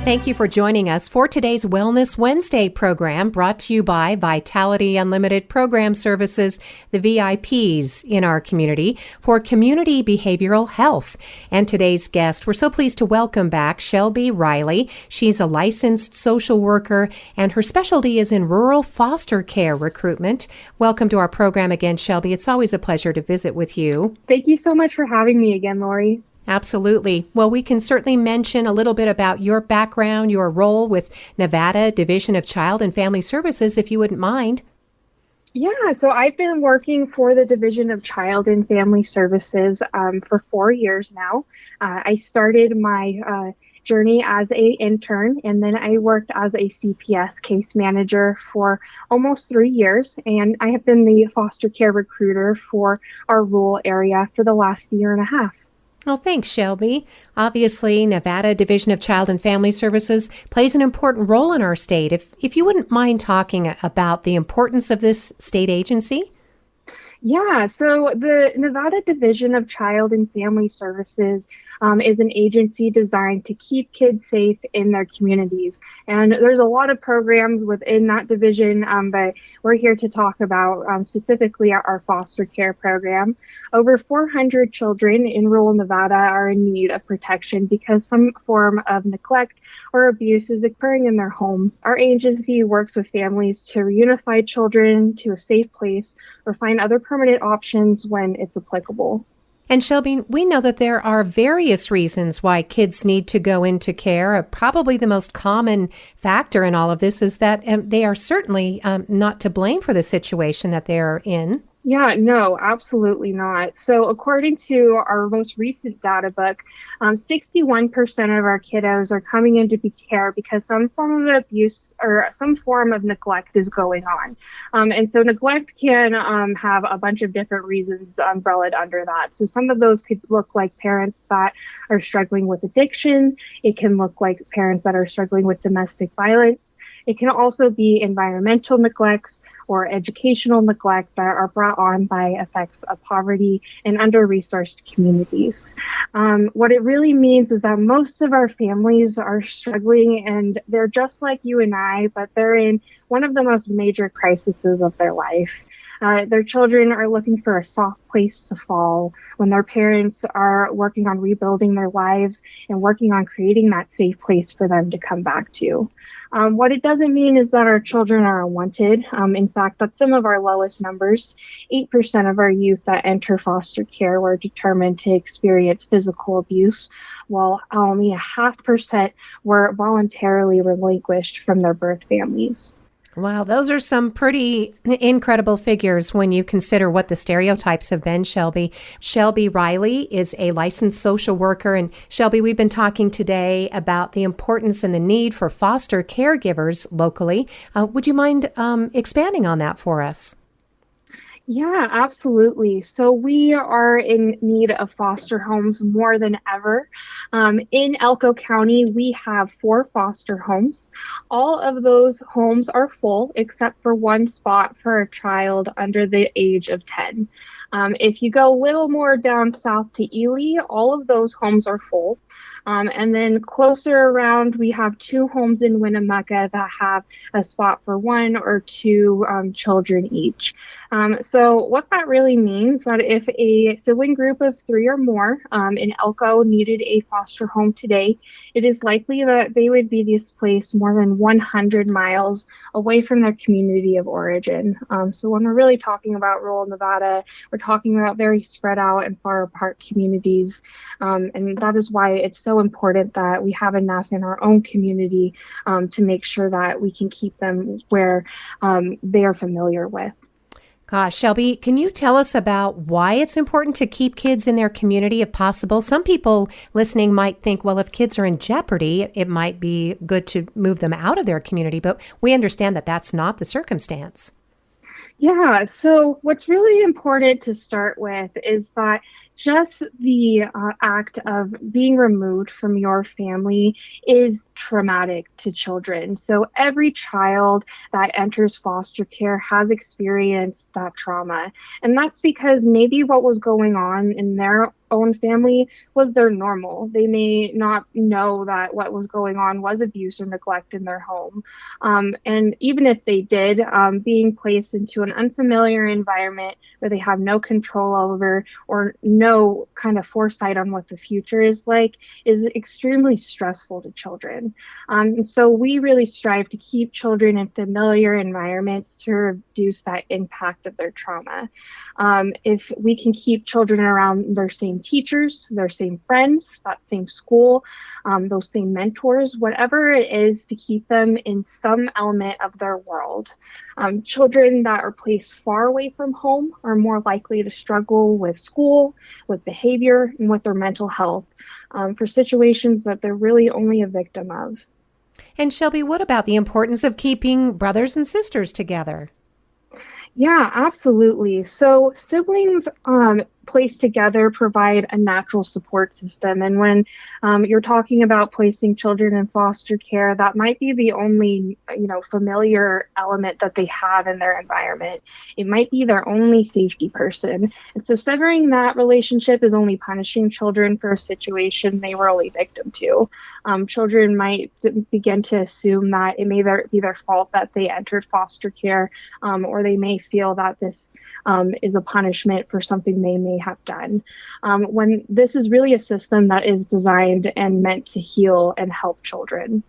Thank you for joining us for today's Wellness Wednesday program brought to you by Vitality Unlimited Program Services, the VIPs in our community, for community behavioral health. And today's guest, we're so pleased to welcome back Shelbie Riley. She's a licensed social worker, and her specialty is in rural foster care recruitment. Welcome to our program again, Shelbie. It's always a pleasure to visit with you. Thank you so much for having me again, Lori. Absolutely. Well, we can certainly mention a little bit about your background, your role with Nevada Division of Child and Family Services, if you wouldn't mind. Yeah, so I've been working for the Division of Child and Family Services for 4 years now. I started my journey as an intern, and then I worked as a CPS case manager for almost 3 years, and I have been the foster care recruiter for our rural area for the last year and a half. Well, thanks, Shelbie. Obviously, Nevada Division of Child and Family Services plays an important role in our state. If you wouldn't mind talking about the importance of this state agency. Yeah, so the Nevada Division of Child and Family Services is an agency designed to keep kids safe in their communities. And there's a lot of programs within that division, but we're here to talk about specifically our foster care program. Over 400 children in rural Nevada are in need of protection because some form of neglect or abuse is occurring in their home. Our agency works with families to reunify children to a safe place or find other permanent options when it's applicable. And Shelbie, we know that there are various reasons why kids need to go into care. Probably the most common factor in all of this is that they are certainly not to blame for the situation that they're in. Yeah, no, absolutely not. So according to our most recent data book, 61% of our kiddos are coming into care because some form of abuse or some form of neglect is going on. And so neglect can have a bunch of different reasons umbrellaed under that. So some of those could look like parents that are struggling with addiction. It can look like parents that are struggling with domestic violence. It can also be environmental neglects or educational neglect that are brought on by effects of poverty and under-resourced communities. What it really means is that most of our families are struggling, and they're just like you and I, but they're in one of the most major crises of their life. Their children are looking for a soft place to fall when their parents are working on rebuilding their lives and working on creating that safe place for them to come back to. What it doesn't mean is that our children are unwanted. In fact, that's some of our lowest numbers. 8% of our youth that enter foster care were determined to experience physical abuse, while only 0.5% were voluntarily relinquished from their birth families. Wow, those are some pretty incredible figures when you consider what the stereotypes have been, Shelbie. Shelbie Riley is a licensed social worker. And Shelbie, we've been talking today about the importance and the need for foster caregivers locally. Would you mind expanding on that for us? Yeah, absolutely. So we are in need of foster homes more than ever. In Elko County, we have 4 foster homes. All of those homes are full except for one spot for a child under the age of 10. If you go a little more down south to Ely, all of those homes are full. And then closer around, we have 2 homes in Winnemucca that have a spot for 1 or 2 children each. So what that really means that if a sibling group of 3 or more in Elko needed a foster home today, it is likely that they would be displaced more than 100 miles away from their community of origin. So when we're really talking about rural Nevada, we're talking about very spread out and far apart communities. And that is why it's so important that we have enough in our own community to make sure that we can keep them where they are familiar with. Gosh, Shelbie, can you tell us about why it's important to keep kids in their community if possible? Some people listening might think, well, if kids are in jeopardy, it might be good to move them out of their community, but we understand that that's not the circumstance. Yeah, so what's really important to start with is that just the act of being removed from your family is traumatic to children. So every child that enters foster care has experienced that trauma. And that's because maybe what was going on in their own family was their normal. They may not know that what was going on was abuse or neglect in their home. And even if they did, being placed into an unfamiliar environment where they have no control over or no kind of foresight on what the future is like is extremely stressful to children. And so we really strive to keep children in familiar environments to reduce that impact of their trauma. If we can keep children around their same teachers, their same friends, that same school, those same mentors, whatever it is to keep them in some element of their world. Children that are placed far away from home are more likely to struggle with school, with behavior, and with their mental health for situations that they're really only a victim of. And Shelby, what about the importance of keeping brothers and sisters together? Yeah, absolutely. So siblings placed together provide a natural support system. And when you're talking about placing children in foster care, that might be the only, familiar element that they have in their environment. It might be their only safety person. And so severing that relationship is only punishing children for a situation they were only victim to. Children might begin to assume that it may be their fault that they entered foster care, or they may feel that this is a punishment for something they may have done. When this is really a system that is designed and meant to heal and help children.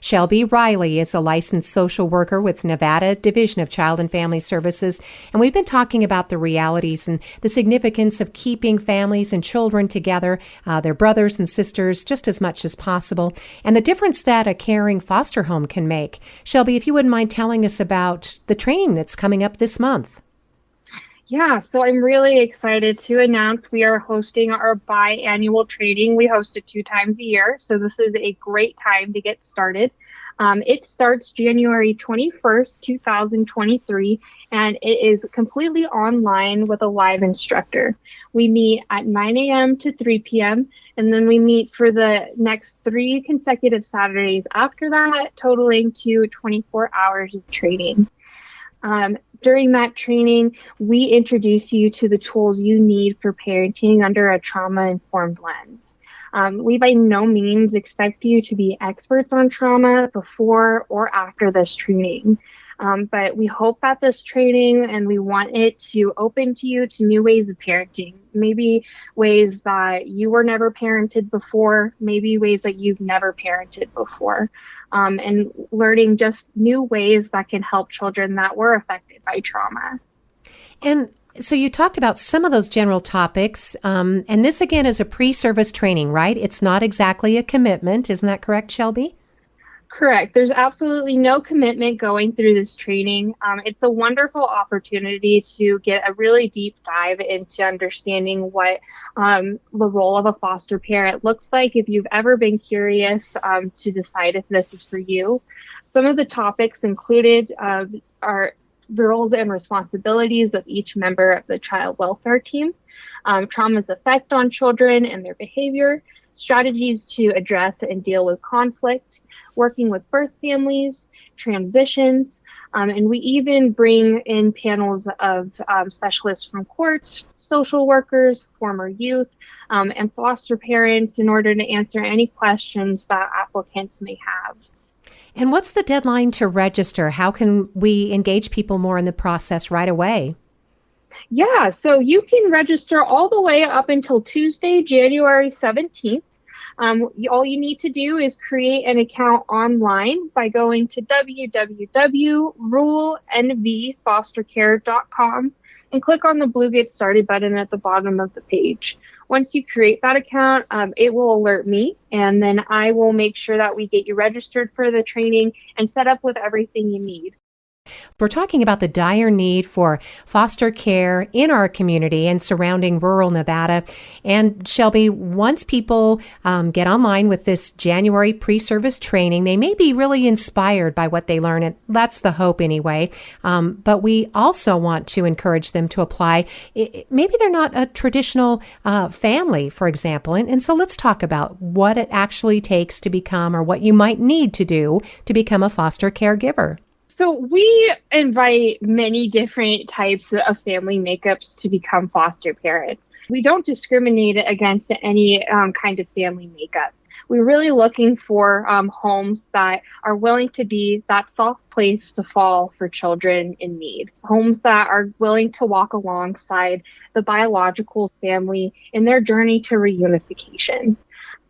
Shelby Riley is a licensed social worker with Nevada Division of Child and Family Services, and we've been talking about the realities and the significance of keeping families and children together, their brothers and sisters, just as much as possible, and the difference that a caring foster home can make. Shelby, if you wouldn't mind telling us about the training that's coming up this month. Yeah, so I'm really excited to announce we are hosting our biannual training. We host it 2 times a year, so this is a great time to get started. It starts January 21st, 2023, and it is completely online with a live instructor. We meet at 9 a.m. to 3 p.m., and then we meet for the next 3 consecutive Saturdays after that, totaling to 24 hours of training. During that training, we introduce you to the tools you need for parenting under a trauma-informed lens. We by no means expect you to be experts on trauma before or after this training. But we hope that this training and we want it to open to you to new ways of parenting, maybe ways that you were never parented before, maybe ways that you've never parented before, and learning just new ways that can help children that were affected by trauma. And so you talked about some of those general topics, and this again is a pre-service training, right? It's not exactly a commitment. Isn't that correct, Shelby? Correct. There's absolutely no commitment going through this training. It's a wonderful opportunity to get a really deep dive into understanding what the role of a foster parent looks like if you've ever been curious to decide if this is for you. Some of the topics included are the roles and responsibilities of each member of the child welfare team, trauma's effect on children and their behavior, strategies to address and deal with conflict, working with birth families, transitions, and we even bring in panels of specialists from courts, social workers, former youth, and foster parents in order to answer any questions that applicants may have. And what's the deadline to register? How can we engage people more in the process right away? Yeah, so you can register all the way up until Tuesday, January 17th. All you need to do is create an account online by going to www.rulenvfostercare.com and click on the blue Get Started button at the bottom of the page. Once you create that account, it will alert me, and then I will make sure that we get you registered for the training and set up with everything you need. We're talking about the dire need for foster care in our community and surrounding rural Nevada. And Shelbie, once people get online with this January pre-service training, they may be really inspired by what they learn. And that's the hope anyway. But we also want to encourage them to apply. Maybe they're not a traditional family, for example. And so let's talk about what it actually takes to become, or what you might need to do to become a foster caregiver. So we invite many different types of family makeups to become foster parents. We don't discriminate against any kind of family makeup. We're really looking for homes that are willing to be that soft place to fall for children in need. Homes that are willing to walk alongside the biological family in their journey to reunification.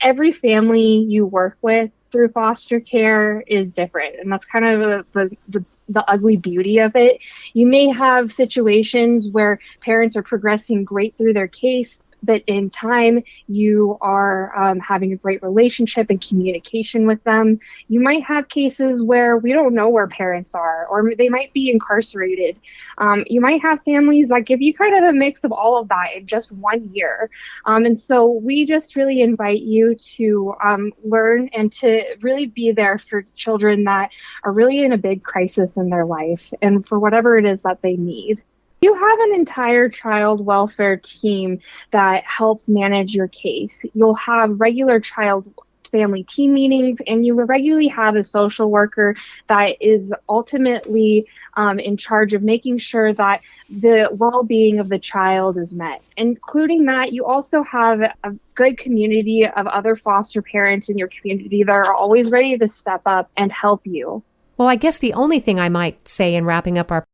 Every family you work with through foster care is different. And that's kind of the ugly beauty of it. You may have situations where parents are progressing great through their case, but in time you are having a great relationship and communication with them. You might have cases where we don't know where parents are, or they might be incarcerated. You might have families that give you kind of a mix of all of that in just 1 year. And so we just really invite you to learn and to really be there for children that are really in a big crisis in their life and for whatever it is that they need. You have an entire child welfare team that helps manage your case. You'll have regular child family team meetings, and you will regularly have a social worker that is ultimately in charge of making sure that the well-being of the child is met. Including that, you also have a good community of other foster parents in your community that are always ready to step up and help you. Well, I guess the only thing I might say in wrapping up our